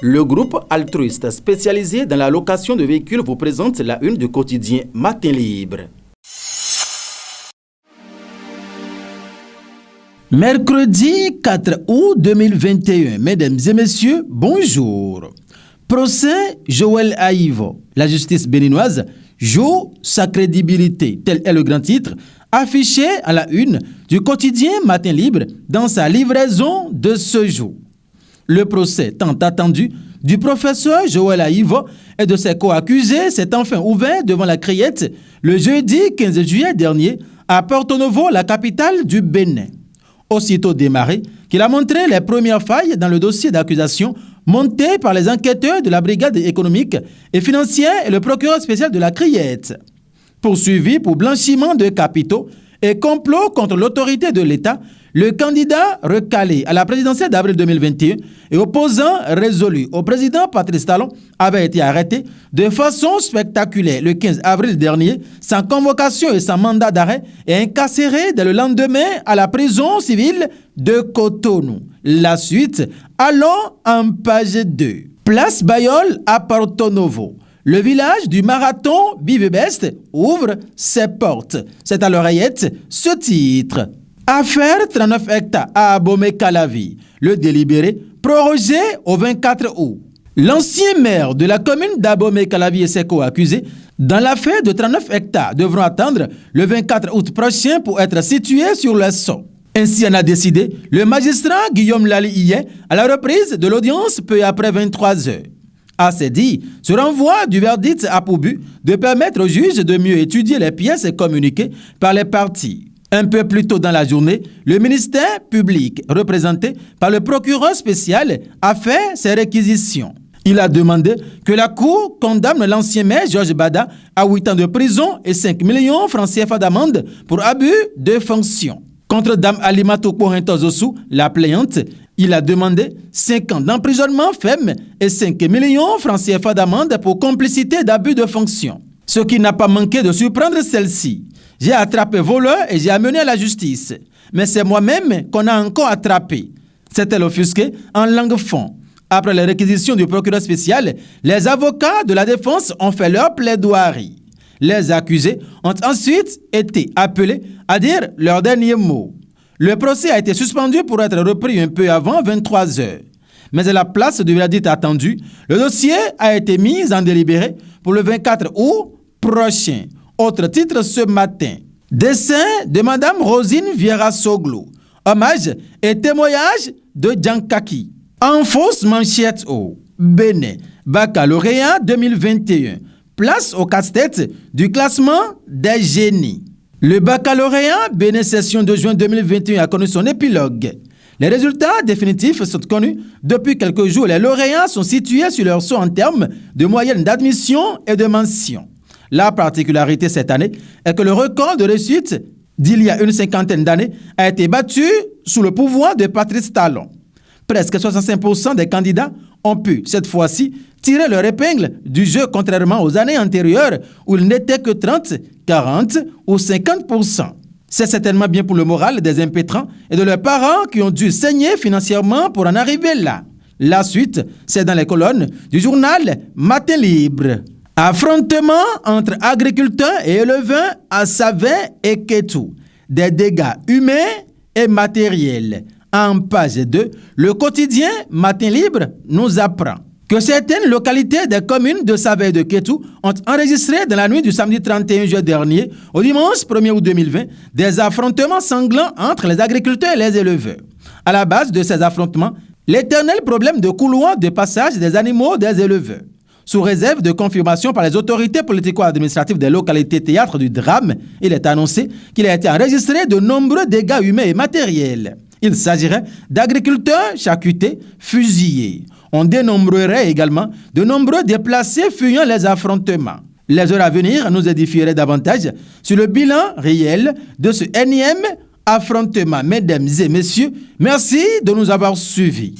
Le groupe altruiste spécialisé dans la location de véhicules vous présente la une du quotidien Matin Libre. Mercredi 4 août 2021, mesdames et messieurs, bonjour. Procès Joël Aïvo. La justice béninoise joue sa crédibilité. Tel est le grand titre affiché à la une du quotidien Matin Libre dans sa livraison de ce jour. Le procès tant attendu du professeur Joël Aïvo et de ses co-accusés s'est enfin ouvert devant la criette le jeudi 15 juillet dernier à Porto Novo, la capitale du Bénin. Aussitôt démarré, qu'il a montré les premières failles dans le dossier d'accusation monté par les enquêteurs de la brigade économique et financière et le procureur spécial de la Criette. Poursuivi pour blanchiment de capitaux et complot contre l'autorité de l'État, le candidat recalé à la présidentielle d'avril 2021 et opposant résolu au président Patrice Talon avait été arrêté de façon spectaculaire le 15 avril dernier, sans convocation et sans mandat d'arrêt, et incarcéré dès le lendemain à la prison civile de Cotonou. La suite, allons en page 2. Place Bayol à Porto Novo. Le village du marathon Bivebest ouvre ses portes. C'est à l'oreillette ce titre. Affaire 39 hectares à Abomey-Calavi. Le délibéré prorogé au 24 août. L'ancien maire de la commune d'Abomey-Calavi et ses co-accusés dans l'affaire de 39 hectares devront attendre le 24 août prochain pour être situés sur le sol. Ainsi en a décidé le magistrat Guillaume Lali hier à la reprise de l'audience peu après 23 heures. À ce dit, ce renvoi du verdict a pour but de permettre au juge de mieux étudier les pièces communiquées par les parties. Un peu plus tôt dans la journée, le ministère public, représenté par le procureur spécial, a fait ses réquisitions. Il a demandé que la Cour condamne l'ancien maire Georges Bada à 8 ans de prison et 5 millions francs CFA d'amende pour abus de fonction. Contre Dame Alimato Porintozosu, la plaignante, il a demandé 5 ans d'emprisonnement ferme et 5 millions francs CFA d'amende pour complicité d'abus de fonction. Ce qui n'a pas manqué de surprendre celle-ci. J'ai attrapé voleur et j'ai amené à la justice. Mais c'est moi-même qu'on a encore attrapé. S'est-elle offusquée en langue fond. Après les réquisitions du procureur spécial, les avocats de la défense ont fait leur plaidoirie. Les accusés ont ensuite été appelés à dire leurs derniers mots. Le procès a été suspendu pour être repris un peu avant 23 heures. Mais à la place du verdict attendu, le dossier a été mis en délibéré pour le 24 août prochain. Autre titre ce matin. Dessin de Madame Rosine Vieira Soglou. Hommage et témoignage de Djankaki. En fausse manchette au Bénin. Baccalauréat 2021. Place au casse-tête du classement des génies. Le baccalauréat Bénin session de juin 2021 a connu son épilogue. Les résultats définitifs sont connus depuis quelques jours. Les lauréats sont situés sur leur saut en termes de moyenne d'admission et de mention. La particularité cette année est que le record de réussite d'il y a une cinquantaine d'années a été battu sous le pouvoir de Patrice Talon. Presque 65% des candidats ont pu, cette fois-ci, tirer leur épingle du jeu contrairement aux années antérieures où il n'était que 30, 40 ou 50%. C'est certainement bien pour le moral des impétrants et de leurs parents qui ont dû saigner financièrement pour en arriver là. La suite, c'est dans les colonnes du journal Matin Libre. Affrontement entre agriculteurs et éleveurs à Savin et Kétou. Des dégâts humains et matériels. En page 2, le quotidien Matin Libre nous apprend que certaines localités des communes de Savin et de Kétou ont enregistré dans la nuit du samedi 31 juillet dernier au dimanche 1er août 2020 des affrontements sanglants entre les agriculteurs et les éleveurs. À la base de ces affrontements, l'éternel problème de couloir de passage des animaux des éleveurs. Sous réserve de confirmation par les autorités politico-administratives des localités théâtres du drame, il est annoncé qu'il a été enregistré de nombreux dégâts humains et matériels. Il s'agirait d'agriculteurs charcutés, fusillés. On dénombrerait également de nombreux déplacés fuyant les affrontements. Les heures à venir nous édifieraient davantage sur le bilan réel de ce énième affrontement. Mesdames et messieurs, merci de nous avoir suivis.